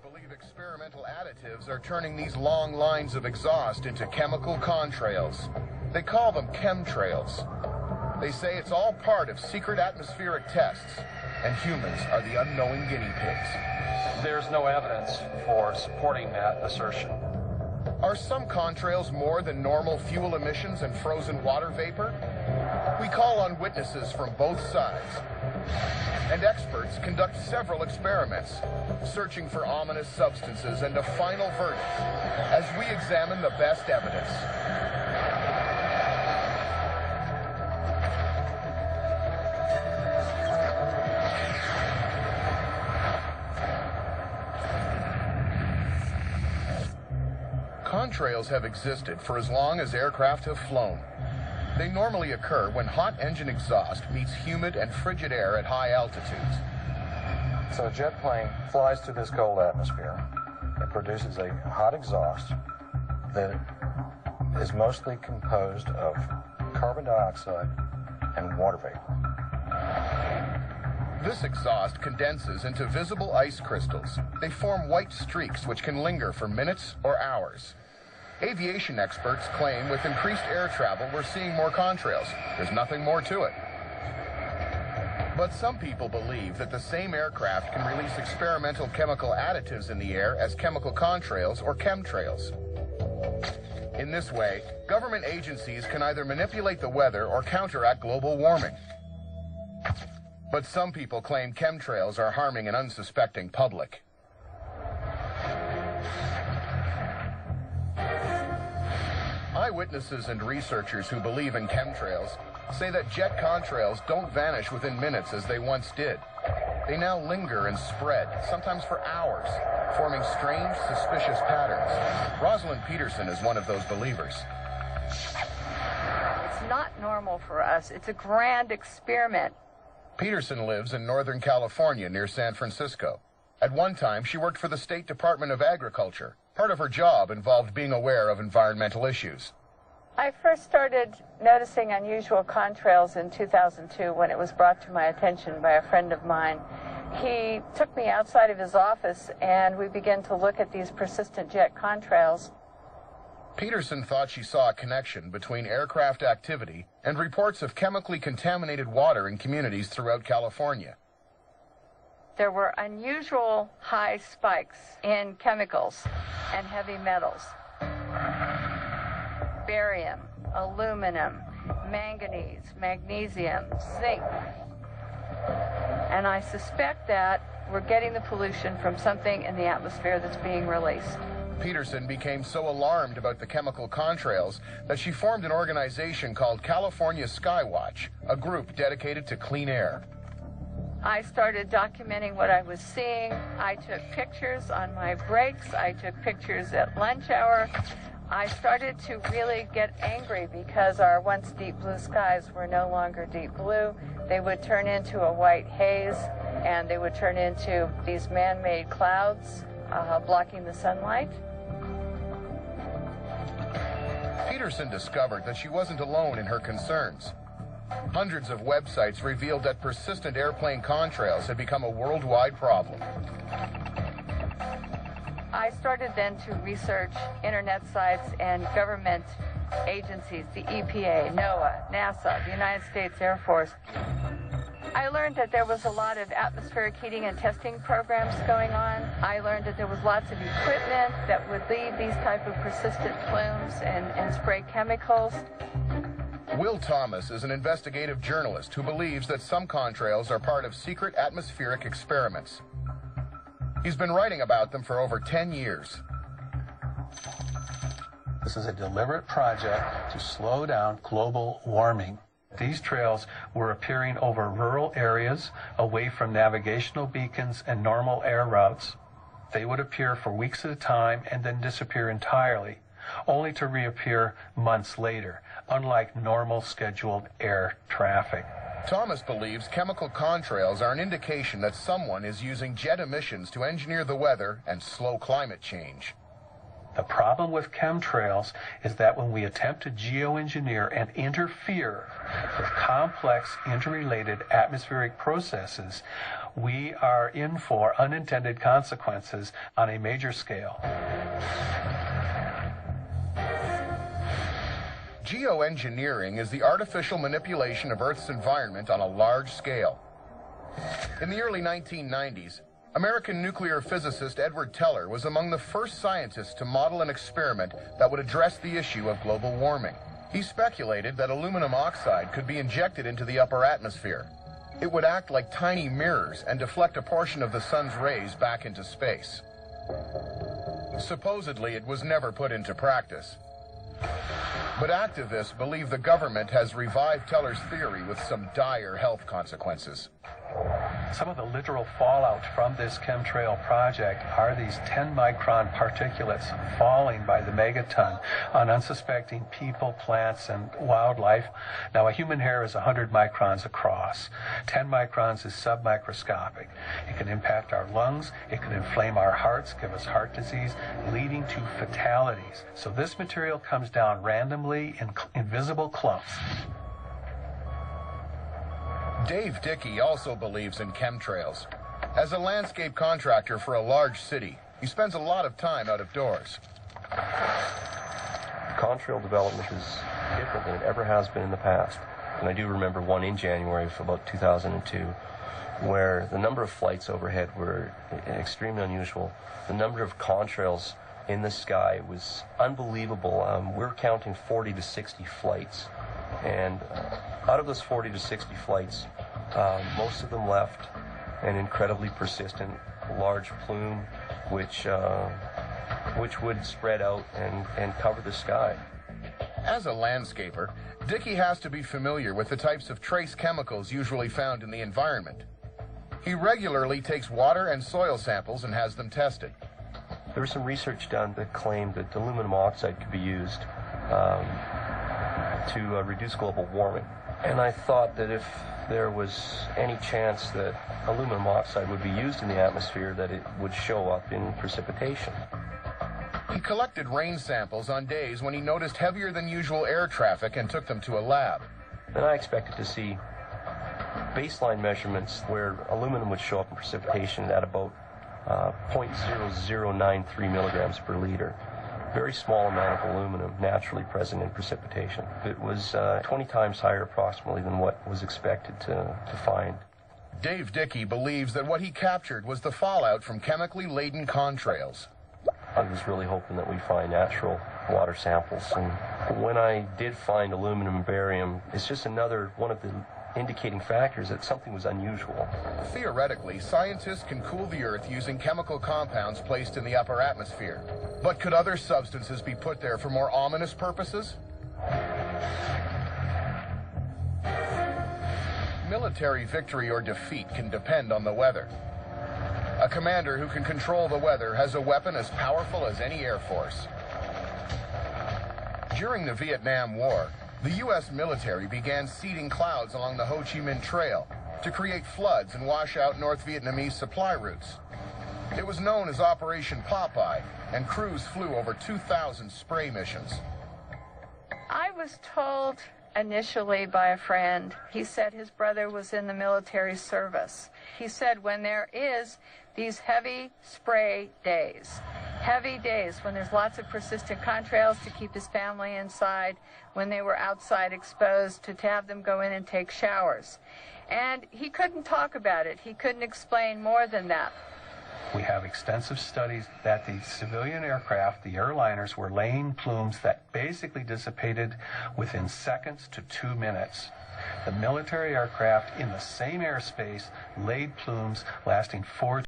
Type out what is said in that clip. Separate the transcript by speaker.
Speaker 1: believe experimental additives are turning these long lines of exhaust into chemical contrails. They call them chemtrails. They say it's all part of secret atmospheric tests, and humans are the unknowing guinea pigs.
Speaker 2: There's no evidence for supporting that assertion.
Speaker 1: Are some contrails more than normal fuel emissions and frozen water vapor? We call on witnesses from both sides. And experts conduct several experiments, searching for ominous substances and a final verdict as we examine the best evidence. Contrails have existed for as long as aircraft have flown. They normally occur when hot engine exhaust meets humid and frigid air at high altitudes.
Speaker 2: So a jet plane flies through this cold atmosphere. It produces a hot exhaust that is mostly composed of carbon dioxide and water vapor.
Speaker 1: This exhaust condenses into visible ice crystals. They form white streaks which can linger for minutes or hours. Aviation experts claim with increased air travel we're seeing more contrails. There's nothing more to it. But some people believe that the same aircraft can release experimental chemical additives in the air as chemical contrails or chemtrails. In this way, government agencies can either manipulate the weather or counteract global warming. But some people claim chemtrails are harming an unsuspecting public. Eyewitnesses and researchers who believe in chemtrails say that jet contrails don't vanish within minutes as they once did. They now linger and spread, sometimes for hours, forming strange, suspicious patterns. Rosalind Peterson is one of those believers.
Speaker 3: It's not normal for us. It's a grand experiment.
Speaker 1: Peterson lives in Northern California near San Francisco. At one time, she worked for the State Department of Agriculture. Part of her job involved being aware of environmental issues.
Speaker 3: I first started noticing unusual contrails in 2002 when it was brought to my attention by a friend of mine. He took me outside of his office and we began to look at these persistent jet contrails.
Speaker 1: Peterson thought she saw a connection between aircraft activity and reports of chemically contaminated water in communities throughout California.
Speaker 3: There were unusual high spikes in chemicals and heavy metals. Barium, aluminum, manganese, magnesium, zinc. And I suspect that we're getting the pollution from something in the atmosphere that's being released.
Speaker 1: Peterson became so alarmed about the chemical contrails that she formed an organization called California Skywatch, a group dedicated to clean air.
Speaker 3: I started documenting what I was seeing. I took pictures on my breaks. I took pictures at lunch hour. I started to really get angry because our once deep blue skies were no longer deep blue. They would turn into a white haze, and they would turn into these man-made clouds blocking the sunlight.
Speaker 1: Peterson discovered that she wasn't alone in her concerns. Hundreds of websites revealed that persistent airplane contrails had become a worldwide problem.
Speaker 3: I started then to research internet sites and government agencies, the EPA, NOAA, NASA, the United States Air Force. I learned that there was a lot of atmospheric heating and testing programs going on. I learned that there was lots of equipment that would leave these type of persistent plumes and spray chemicals.
Speaker 1: Will Thomas is an investigative journalist who believes that some contrails are part of secret atmospheric experiments. He's been writing about them for over 10 years.
Speaker 4: This is a deliberate project to slow down global warming. These trails were appearing over rural areas, away from navigational beacons and normal air routes. They would appear for weeks at a time and then disappear entirely, only to reappear months later, unlike normal scheduled air traffic.
Speaker 1: Thomas believes chemical contrails are an indication that someone is using jet emissions to engineer the weather and slow climate change.
Speaker 4: The problem with chemtrails is that when we attempt to geoengineer and interfere with complex interrelated atmospheric processes, we are in for unintended consequences on a major scale.
Speaker 1: Geoengineering is the artificial manipulation of Earth's environment on a large scale. In the early 1990s, American nuclear physicist Edward Teller was among the first scientists to model an experiment that would address the issue of global warming. He speculated that aluminum oxide could be injected into the upper atmosphere. It would act like tiny mirrors and deflect a portion of the sun's rays back into space. Supposedly, it was never put into practice. But activists believe the government has revived Teller's theory with some dire health consequences.
Speaker 4: Some of the literal fallout from this chemtrail project are these 10-micron particulates falling by the megaton on unsuspecting people, plants, and wildlife. Now, a human hair is 100 microns across. 10 microns is submicroscopic. It can impact our lungs, it can inflame our hearts, give us heart disease, leading to fatalities. So this material comes down randomly in invisible clumps.
Speaker 1: Dave Dickey also believes in chemtrails. As a landscape contractor for a large city, he spends a lot of time out of doors.
Speaker 5: Contrail development is different than it ever has been in the past. And I do remember one in January of about 2002, where the number of flights overhead were extremely unusual. The number of contrails in the sky was unbelievable. We're counting 40 to 60 flights. And out of those 40 to 60 flights, most of them left an incredibly persistent large plume which would spread out and cover the sky.
Speaker 1: As a landscaper, Dickey has to be familiar with the types of trace chemicals usually found in the environment. He regularly takes water and soil samples and has them tested.
Speaker 5: There was some research done that claimed that aluminum oxide could be used to reduce global warming. And I thought that if there was any chance that aluminum oxide would be used in the atmosphere, that it would show up in precipitation.
Speaker 1: He collected rain samples on days when he noticed heavier than usual air traffic and took them to a lab.
Speaker 5: And I expected to see baseline measurements where aluminum would show up in precipitation at about 0.0093 milligrams per liter. Very small amount of aluminum naturally present in precipitation. It was 20 times higher approximately than what was expected to find.
Speaker 1: Dave Dickey believes that what he captured was the fallout from chemically laden contrails.
Speaker 5: I was really hoping that we'd find natural water samples. And when I did find aluminum and barium, it's just another one of the indicating factors that something was unusual.
Speaker 1: Theoretically, scientists can cool the Earth using chemical compounds placed in the upper atmosphere. But could other substances be put there for more ominous purposes? Military victory or defeat can depend on the weather. A commander who can control the weather has a weapon as powerful as any air force. During the Vietnam War, the U.S. military began seeding clouds along the Ho Chi Minh Trail to create floods and wash out North Vietnamese supply routes. It was known as Operation Popeye, and crews flew over 2,000 spray missions.
Speaker 3: I was told initially by a friend, he said his brother was in the military service. He said when there is these heavy spray days, when there's lots of persistent contrails to keep his family inside, when they were outside exposed, to have them go in and take showers. And he couldn't talk about it. He couldn't explain more than that.
Speaker 4: We have extensive studies that the civilian aircraft, the airliners, were laying plumes that basically dissipated within seconds to 2 minutes. The military aircraft in the same airspace laid plumes lasting 4